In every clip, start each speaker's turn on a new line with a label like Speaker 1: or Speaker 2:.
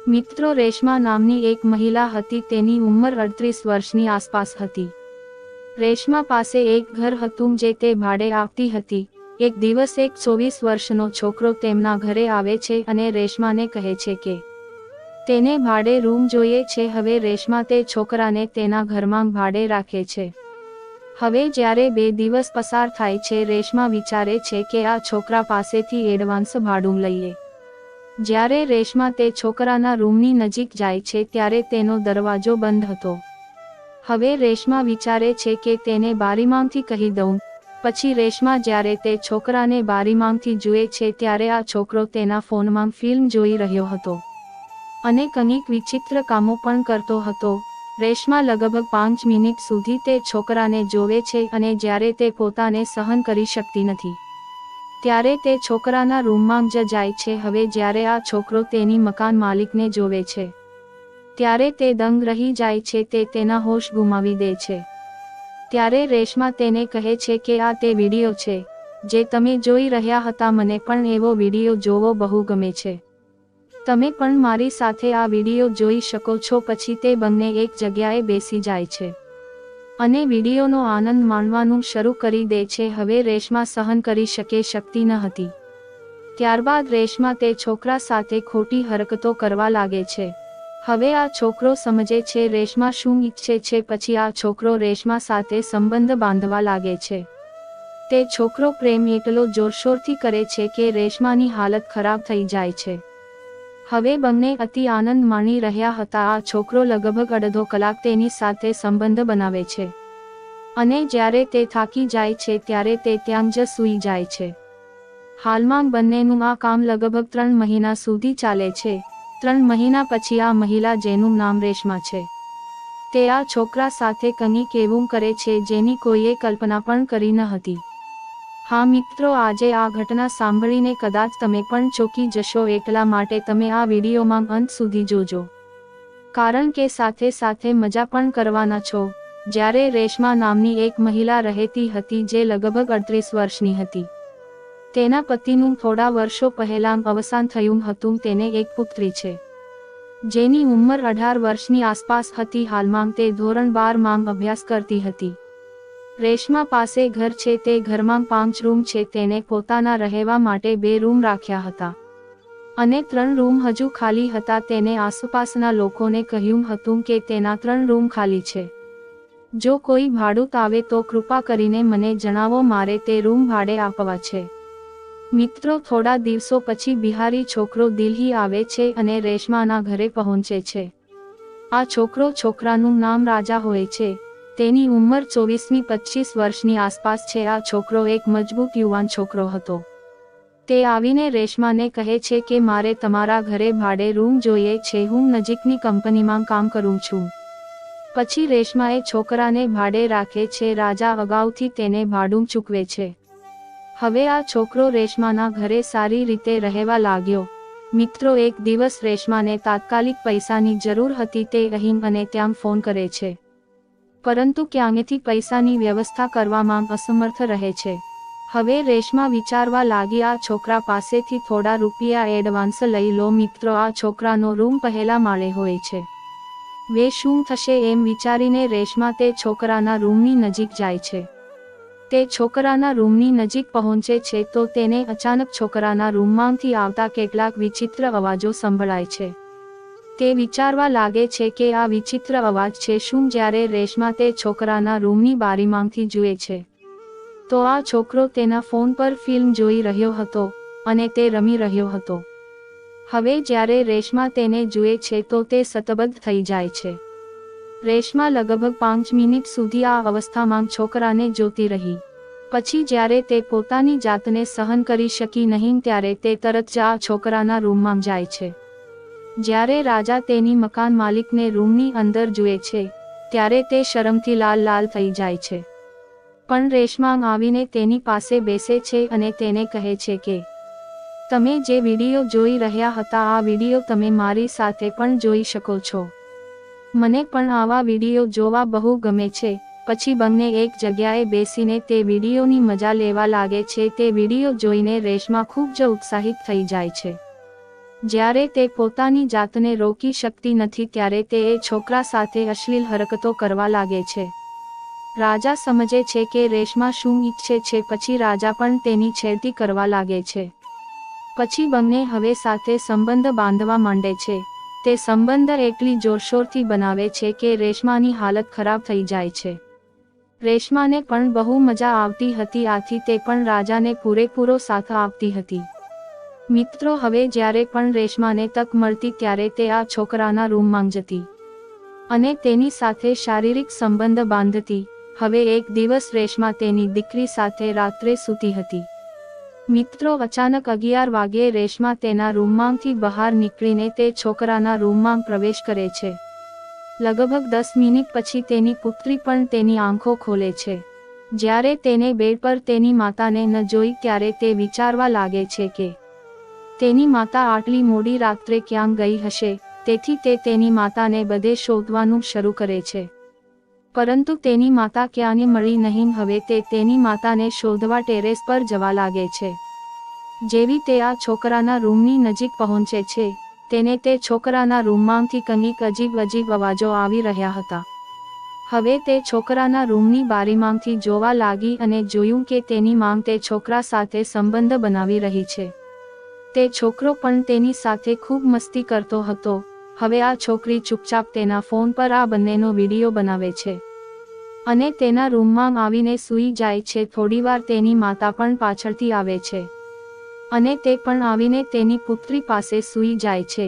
Speaker 1: મિત્રો, રેશમા નામની એક મહિલા હતી. તેની ઉંમર 38 વર્ષની આસપાસ હતી. રેશમા પાસે એક ઘર હતું જે તે ભાડે આપતી હતી. એક દિવસ એક 24 વર્ષનો છોકરો તેમના ઘરે આવે છે અને રેશમાને કહે છે કે તેને ભાડે રૂમ જોઈએ છે. હવે રેશમા તે છોકરાને તેના ઘરમાં ભાડે રાખે છે. હવે જ્યારે 2 દિવસ પસાર થાય છે, રેશમા વિચારે છે કે આ છોકરા પાસેથી એડવાન્સ ભાડું લઈએ. જ્યારે રેશમા તે છોકરાના રૂમની નજીક જાય છે ત્યારે તેનો દરવાજો બંધ હતો. હવે રેશમા વિચારે છે કે તેને બારીમાંથી કહી દઉં. પછી રેશમા જ્યારે તે છોકરાને બારીમાંથી જુએ છે ત્યારે આ છોકરો તેના ફોનમાં ફિલ્મ જોઈ રહ્યો હતો અને કંઈક વિચિત્ર કામો પણ કરતો હતો. રેશમા લગભગ 5 મિનિટ સુધી તે છોકરાને જોવે છે અને જ્યારે તે પોતાને સહન કરી શકતી નથી ત્યારે તે છોકરાના રૂમમાં જ જાય છે. હવે જ્યારે આ છોકરો તેની મકાન માલિકને જોવે છે ત્યારે તે દંગ રહી જાય છે. તે તેના હોશ ગુમાવી દે છે. ત્યારે રેશમા તેને કહે છે કે આ તે વિડીયો છે જે તમે જોઈ રહ્યા હતા. મને પણ એવો વિડીયો જોવો બહુ ગમે છે. તમે પણ મારી સાથે આ વિડીયો જોઈ શકો છો. પછી તે બંને એક જગ્યાએ બેસી જાય છે અને વિડીયોનો આનંદ માણવાનું શરૂ કરી દે છે. હવે રેશમા સહન કરી શકતી ન હતી. ત્યારબાદ રેશમા તે છોકરા સાથે ખોટી હરકતો કરવા લાગે છે. હવે આ છોકરો સમજે છે રેશમા શું ઈચ્છે છે. પછી આ છોકરો રેશમા સાથે સંબંધ બાંધવા લાગે છે. તે છોકરો પ્રેમ એટલો જોરશોરથી કરે છે કે રેશમાની હાલત ખરાબ થઈ જાય છે. હવે બંને અતિ આનંદ માણી રહ્યા હતા. આ છોકરો લગભગ અડધો કલાક તેની સાથે સંબંધ બનાવે છે અને જ્યારે તે થાકી જાય છે ત્યારે તે ત્યાં જ સૂઈ જાય છે. હાલમાં બંનેનું આ કામ લગભગ 3 મહિના સુધી ચાલે છે. 3 મહિના પછી આ મહિલા, જેનું નામ રેશમા છે, તે આ છોકરા સાથે કંઈક એવું કરે છે જેની કોઈએ કલ્પના પણ કરી ન હતી. હા મિત્રો, આજે આ ઘટના સાંભળીને કદાચ તમે પણ ચોંકી જશો. એટલા માટે તમે આ વિડીયોમાં અંત સુધી જોજો, કારણ કે સાથે સાથે મજા પણ કરવાના છો. જ્યારે રેશમા નામની એક મહિલા રહેતી હતી જે લગભગ 38 વર્ષની હતી. તેના પતિનું થોડા વર્ષો પહેલાં અવસાન થયું હતું. તેને એક પુત્રી છે જેની ઉંમર 18 વર્ષની આસપાસ હતી. હાલમાં તે ધોરણ 12 માં અભ્યાસ કરતી હતી. રેશમા પાસે ઘર છે. તે ઘરમાં 5 રૂમ છે. તેને પોતાના રહેવા માટે 2 રૂમ રાખ્યા હતા અને 3 રૂમ હજુ ખાલી હતા. તેને આસપાસના લોકોને કહ્યું હતું કે તેના 3 રૂમ ખાલી છે. જો કોઈ ભાડૂત આવે તો કૃપા કરીને મને જણાવો, મારે તે રૂમ ભાડે આપવા છે. મિત્રો, થોડા દિવસો પછી બિહારી છોકરો દિલ્હી આવે છે અને રેશમાના ઘરે પહોંચે છે. આ છોકરાનું નામ રાજા હોય છે. તેની ઉંમર 24 થી 25 વર્ષની આસપાસ છે. આ છોકરો એક મજબૂત યુવાન છોકરો હતો. તે આવીને રેશમાને કહે છે કે મારે તમારા ઘરે ભાડે રૂમ જોઈએ છે. હું નજીકની કંપનીમાં કામ કરું છું. પછી રેશમાએ છોકરાને ભાડે રાખે છે. રાજા અગાઉથી તેને ભાડું ચૂકવે છે. હવે આ છોકરો રેશમાના ઘરે સારી રીતે રહેવા લાગ્યો. મિત્રો, એક દિવસ રેશમાને તાત્કાલિક પૈસાની જરૂર હતી. તે અહીં અને ત્યાં ફોન કરે છે પરંતુ ક્યાંયથી પૈસાની વ્યવસ્થા કરવામાં અસમર્થ રહે છે. હવે રેશમા વિચારવા લાગી, આ છોકરા પાસેથી થોડા રૂપિયા એડવાન્સ લઈ લો. મિત્રો, આ છોકરાનો રૂમ પહેલા માળે હોય છે. વે શું થશે એમ વિચારીને રેશમા તે છોકરાના રૂમની નજીક જાય છે. તે છોકરાના રૂમની નજીક પહોંચે છે તો તેને અચાનક છોકરાના રૂમમાંથી આવતા કેટલાક વિચિત્ર અવાજો સંભળાય છે. તે વિચારવા લાગે છે કે આ વિચિત્ર અવાજ છે શું. જ્યારે રેશમા તે છોકરાના રૂમની બારીમાંથી જુએ છે તો આ છોકરો તેના ફોન પર ફિલ્મ જોઈ રહ્યો હતો અને તે રમી રહ્યો હતો. હવે જ્યારે રેશમા તેને જુએ છે તો તે સતબદ્ધ થઈ જાય છે. રેશમા લગભગ 5 મિનિટ સુધી આ અવસ્થામાં છોકરાને જોતી રહી. પછી જ્યારે તે પોતાની જાતને સહન કરી શકી નહીં ત્યારે તે તરત જ આ છોકરાના રૂમમાં જાય છે. જ્યારે રાજા તેની મકાન માલિકને રૂમની અંદર જુએ છે ત્યારે તે શરમથી લાલ થઈ જાય છે. પણ રેશમા આવીને તેની પાસે બેસે છે અને તેને કહે છે કે તમે જે વિડીયો જોઈ રહ્યા હતા આ વિડીયો તમે મારી સાથે પણ જોઈ શકો છો. મને પણ આવા વિડીયો જોવા બહુ ગમે છે. પછી બંને એક જગ્યાએ બેસીને તે વિડીયોની મજા લેવા લાગે છે. તે વિડીયો જોઈને રેશમા ખૂબ જ ઉત્સાહિત થઈ જાય છે. જ્યારે તે પોતાની જાતને રોકી શકતી નથી ત્યારે તે એ છોકરા સાથે અશ્લીલ હરકતો કરવા લાગે છે. રાજા સમજે છે કે રેશમા શું ઈચ્છે છે, પછી રાજા પણ તેની છેડતી કરવા લાગે છે. પછી બંને હવે સાથે સંબંધ બાંધવા માંડે છે. તે સંબંધ એટલી જોરશોરથી બનાવે છે કે રેશમાની હાલત ખરાબ થઈ જાય છે. રેશમાને પણ બહુ મજા આવતી હતી, આથી તે પણ રાજાને પૂરેપૂરો સાથ આપતી હતી. મિત્રો, હવે જ્યારે પણ રેશમાને તક મળતી ત્યારે તે આ છોકરાના રૂમમાં જતી અને તેની સાથે શારીરિક સંબંધ બાંધતી. હવે એક દિવસ રેશમા તેની દીકરી સાથે રાત્રે સૂતી હતી. મિત્રો, અચાનક 11 વાગ્યે રેશમા તેના રૂમમાંથી બહાર નીકળીને તે છોકરાના રૂમમાં પ્રવેશ કરે છે. લગભગ 10 મિનિટ પછી તેની પુત્રી પણ તેની આંખો ખોલે છે. જ્યારે તેને બેડ પર તેની માતાને ન જોઈ ત્યારે તે વિચારવા લાગે છે કે તેની માતા આટલી મોડી રાત્રે ક્યાં ગઈ હશે. તેથી તે તેની માતાને બધે શોધવાનું શરૂ કરે છે, પરંતુ તેની માતા ક્યાંય મળી નહીં. હવે તે તેની માતાને શોધવા ટેરેસ પર જવા લાગે છે. જેવી તે આ છોકરાના રૂમની નજીક પહોંચે છે, તેને તે છોકરાના રૂમમાંથી કંઈક અજીબ અવાજો આવી રહ્યા હતા. હવે તે છોકરાના રૂમની બારીમાંથી જોવા લાગી અને જોયું કે તેની માં તે છોકરા સાથે સંબંધ બનાવી રહી છે. તે છોકરો પણ તેની સાથે ખૂબ મસ્તી કરતો હતો. હવે આ છોકરી ચૂપચાપ તેના ફોન પર આ બંનેનો વિડીયો બનાવે છે અને તેના રૂમમાં આવીને સૂઈ જાય છે. થોડીવાર તેની માતા પણ પાછળથી આવે છે અને તે પણ આવીને તેની પુત્રી પાસે સૂઈ જાય છે.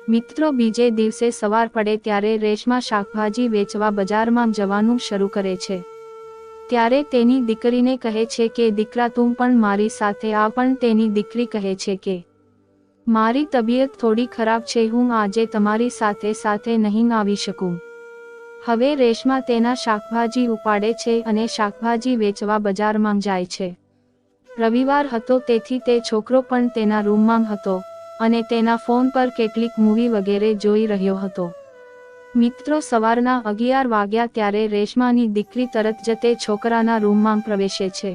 Speaker 1: મિત્રો, બીજે દિવસે સવાર પડે ત્યારે રેશમા શાકભાજી વેચવા બજારમાં જવાનું શરૂ કરે છે. ત્યારે તેની દીકરીને કહે છે કે દીકરા, તું પણ મારી સાથે આવ. પણ તેની દીકરી કહે છે કે મારી તબિયત થોડી ખરાબ છે, હું આજે તમારી સાથે નહીં આવી શકું. હવે રેશમા તેના શાકભાજી ઉપાડે છે અને શાકભાજી વેચવા બજારમાં જાય છે. રવિવાર હતો, તેથી તે છોકરો પણ તેના રૂમમાં હતો અને તેના ફોન પર કેટલીક મૂવી વગેરે જોઈ રહ્યો હતો. મિત્રો, સવારના 11 વાગ્યા ત્યારે રેશમાની દીકરી તરત જ તે છોકરાના રૂમમાં પ્રવેશે છે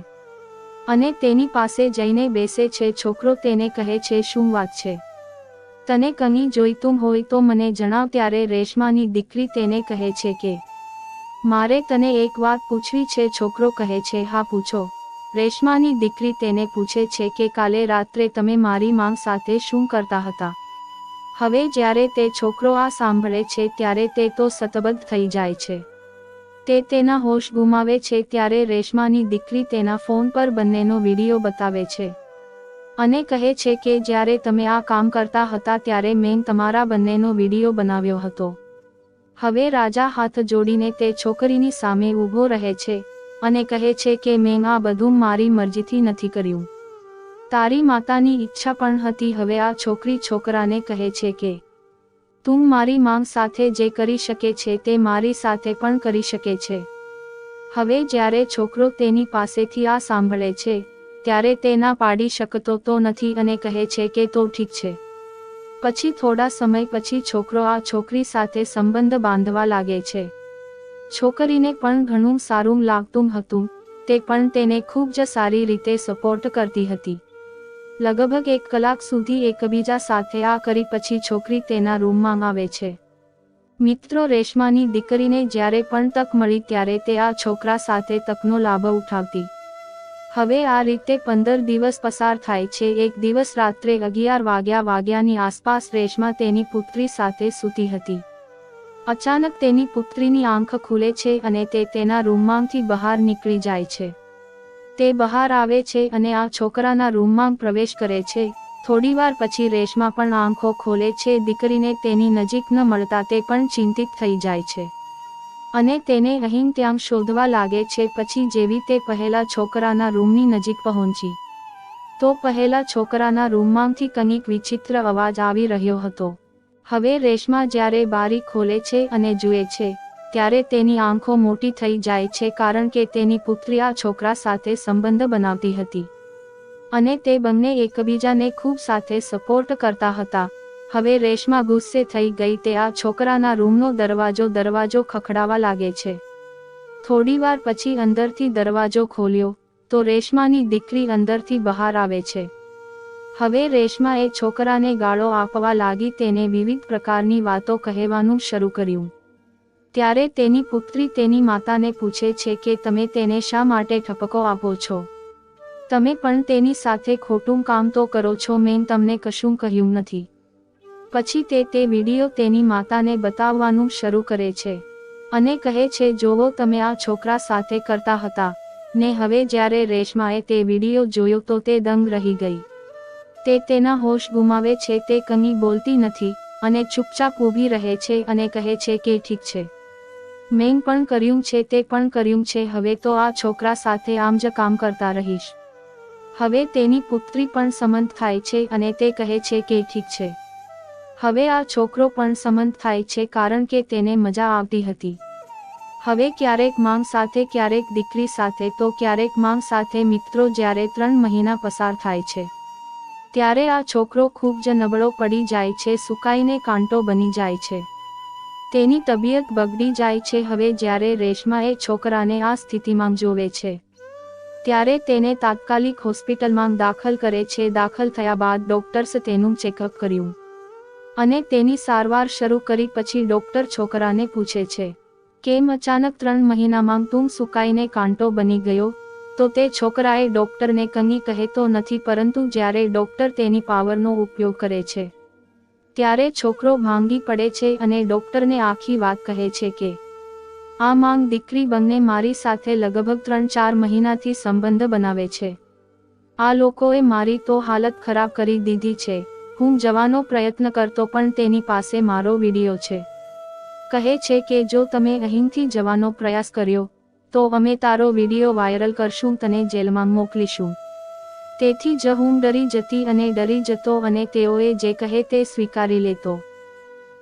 Speaker 1: અને તેની પાસે જઈને બેસે છે. છોકરો તેને કહે છે, શું વાત છે? તને કંઈ જોઈતું હોય તો મને જણાવ. ત્યારે રેશમાની દીકરી તેને કહે છે કે મારે તને એક વાત પૂછવી છે. છોકરો કહે છે, હા પૂછો. રેશમાની દીકરી તેને પૂછે છે કે કાલે રાત્રે તમે મારી માં સાથે શું કરતા હતા? હવે જ્યારે તે છોકરો આ સાંભળે છે ત્યારે તે તો સતબદ્ધ થઈ જાય છે. તે તેના હોશ ગુમાવે છે. ત્યારે રેશમાની દીકરી તેના ફોન પર બંનેનો વિડીયો બતાવે છે અને કહે છે કે જ્યારે તમે આ કામ કરતા હતા ત્યારે મેં તમારા બંનેનો વિડીયો બનાવ્યો હતો. હવે રાજા હાથ જોડીને તે છોકરીની સામે ઊભો રહે છે અને કહે છે કે મેં આ બધું મારી મરજીથી નથી કર્યું, તારી માતાની ઈચ્છા પણ હતી. હવે આ છોકરી છોકરાને કહે છે કે તું મારી માંગ સાથે જે કરી શકે છે તે મારી સાથે પણ કરી શકે છે. હવે જ્યારે છોકરો તેની પાસેથી આ સાંભળે છે ત્યારે તે ના પાડી શકતો તો નથી અને કહે છે કે તો ઠીક છે. પછી થોડા સમય પછી છોકરો આ છોકરી સાથે સંબંધ બાંધવા લાગે છે. છોકરીને પણ ઘણું સારું લાગતું હતું. તે પણ તેને ખૂબ જ સારી રીતે સપોર્ટ કરતી હતી. લગભગ 1 કલાક સુધી એકબીજા સાથે આ કરી પછી છોકરી તેના રૂમમાં આવે છે. મિત્રો, રેશમાની દીકરીને જ્યારે પણ તક મળી ત્યારે તે આ છોકરા સાથે તકનો લાભ ઉઠાવતી. હવે આ રીતે 15 દિવસ પસાર થાય છે. એક દિવસ રાત્રે 11 વાગ્યાની આસપાસ રેશમા તેની પુત્રી સાથે સૂતી હતી. અચાનક તેની પુત્રીની આંખ ખુલે છે અને તે તેના રૂમમાંથી બહાર નીકળી જાય છે. તે બહાર આવે છે અને આ છોકરાના રૂમમાં પ્રવેશ કરે છે. થોડીવાર પછી રેશમા પણ આંખો ખોલે છે. દીકરીને તેની નજીક ન મળતા તે પણ ચિંતિત થઈ જાય છે અને તેને અહીં ત્યાં શોધવા લાગે છે. પછી જેવી તે પહેલા છોકરાના રૂમની નજીક પહોંચી તો પહેલા છોકરાના રૂમમાંથી કંઈક વિચિત્ર અવાજ આવી રહ્યો હતો. હવે રેશમા જ્યારે બારી ખોલે છે અને જુએ છે ત્યારે તેની આંખો મોટી થઈ જાય છે, કારણ કે તેની પુત્રી આ છોકરા સાથે સંબંધ બનાવતી હતી અને તે બંને એકબીજાને ખૂબ સાથે સપોર્ટ કરતા હતા. હવે રેશમા ગુસ્સે થઈ ગઈ. તે આ છોકરાના રૂમનો દરવાજો ખખડાવવા લાગે છે. થોડીવાર પછી અંદરથી દરવાજો ખોલ્યો તો રેશમાની દીકરી અંદરથી બહાર આવે છે. હવે રેશમા એ છોકરાને ગાળો આપવા લાગી, તેને વિવિધ પ્રકારની વાતો કહેવાનું શરૂ કર્યું. ત્યારે તેની પુત્રી તેની માતાને પૂછે છે કે તમે તેને શા માટે ઠપકો આપો છો? તમે પણ તેની સાથે ખોટું કામ તો કરો છો, મેં તમને કશું કહ્યું નથી. પછી તે વિડીયો તેની માતાને બતાવવાનું શરૂ કરે છે અને કહે છે, જોવો તમે આ છોકરા સાથે કરતા હતા ને. હવે જ્યારે રેશમાએ તે વિડીયો જોયો તો તે દંગ રહી ગઈ. તે તેના હોશ ગુમાવે છે, તે કંઈ બોલતી નથી અને ચૂપચાપ ઊભી રહે છે અને કહે છે કે ઠીક છે, મેં પણ કર્યું છે, તે પણ કર્યું છે, હવે તો આ છોકરા સાથે આમ જ કામ કરતા રહીશ. હવે તેની પુત્રી પણ સંમત થાય છે અને તે કહે છે કે ઠીક છે. હવે આ છોકરો પણ સંમત થાય છે કારણ કે તેને મજા આવતી હતી. હવે ક્યારેક માંગ સાથે, ક્યારેક દીકરી સાથે, તો ક્યારેક માંગ સાથે મિત્રો. જ્યારે 3 મહિના પસાર થાય છે ત્યારે આ છોકરો ખૂબ જ નબળો પડી જાય છે, સુકાઈને કાંટો બની જાય છે, તેની તબિયત બગડી જાય છે. હવે જ્યારે રેશમા એ છોકરાને આ સ્થિતિમાં જોવે છે ત્યારે તેને તાત્કાલિક હોસ્પિટલમાં દાખલ કરે છે. દાખલ થયા બાદ ડોક્ટર્સે તેનું ચેકઅપ કર્યું અને તેની સારવાર શરૂ કરી. પછી ડોક્ટર છોકરાને પૂછે છે, કેમ અચાનક 3 મહિનામાં તું સુકાઈને કાંટો બની ગયો? તો તે છોકરાએ ડોક્ટરને કંઈ કહેતો નથી, પરંતુ જ્યારે ડોક્ટર તેની પાવરનો ઉપયોગ કરે છે ત્યારે છોકરો ભાંગી પડે છે અને ડોક્ટરને આખી વાત કહે છે કે આ માંગ દીકરી બંને મારી સાથે લગભગ 3-4 મહિનાથી સંબંધ બનાવે છે. આ લોકોએ મારી તો હાલત ખરાબ કરી દીધી છે. હું જવાનો પ્રયત્ન કરતો પણ તેની પાસે મારો વિડીયો છે. કહે છે કે જો તમે અહીંથી જવાનો પ્રયાસ કર્યો તો અમે તારો વિડીયો વાયરલ કરશું, તને જેલમાં મોકલીશું. તેથી જ હું ડરી જતી અને ડરી જતો અને તેઓએ જે કહે તે સ્વીકારી લેતો.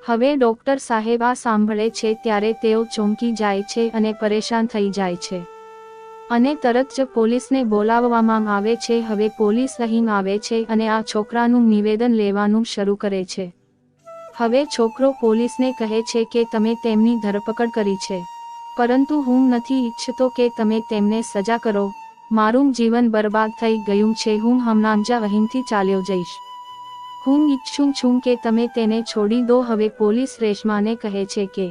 Speaker 1: હવે ડોક્ટર સાહેબ આ સાંભળે છે ત્યારે તેઓ ચોંકી જાય છે અને પરેશાન થઈ જાય છે અને તરત જ પોલીસને બોલાવવામાં આવે છે. હવે પોલીસ અહીં આવે છે અને આ છોકરાનું નિવેદન લેવાનું શરૂ કરે છે. હવે છોકરો પોલીસને કહે છે કે તમે તેમની ધરપકડ કરી છે, પરંતુ હું નથી ઈચ્છતો કે તમે તેમને સજા કરો. મારું જીવન બરબાદ થઈ ગયું છે, હું હમણાં જ અહીંથી ચાલ્યો જઈશ. હું ઈચ્છું છું કે તમે તેને છોડી દો. હવે પોલીસ રેશમાને કહે છે કે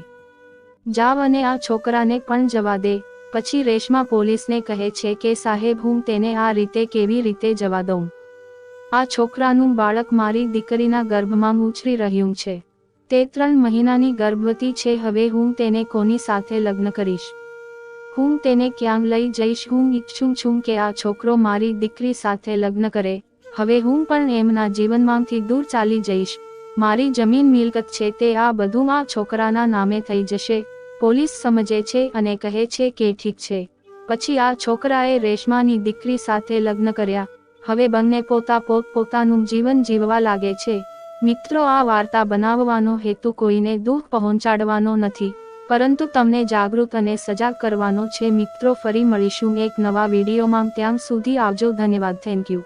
Speaker 1: જાવ અને આ છોકરાને પણ જવા દે. પછી રેશમા પોલીસને કહે છે કે સાહેબ, હું તેને આ રીતે કેવી રીતે જવા દઉં? આ છોકરાનું બાળક મારી દીકરીના ગર્ભમાં ઉછરી રહ્યું છે. તે 3 મહિનાની ગર્ભવતી છે. હવે હું તેને કોની સાથે લગ્ન કરીશ? હું તેને ક્યાં લઈ જઈશ? હું ઈચ્છું છું કે આ છોકરો મારી દીકરી સાથે લગ્ન કરે. હવે હું પણ એમના જીવનમાંથી દૂર ચાલી જઈશ. મારી જમીન મિલકત છે તે આ બધું આ છોકરાના નામે થઈ જશે. પોલીસ સમજે છે અને કહે છે કે ઠીક છે. પછી આ છોકરાએ રેશમાની દીકરી સાથે લગ્ન કર્યા. હવે બંને પોતાનું જીવન જીવવા લાગે છે. મિત્રો, આ વાર્તા બનાવવાનો હેતુ કોઈને દુઃખ પહોંચાડવાનો નથી, પરંતુ તમને જાગૃત અને સજાગ કરવાનો છે. મિત્રો, ફરી મળીશું એક નવા વિડીયોમાં. ત્યાં સુધી આવજો. ધન્યવાદ. Thank you.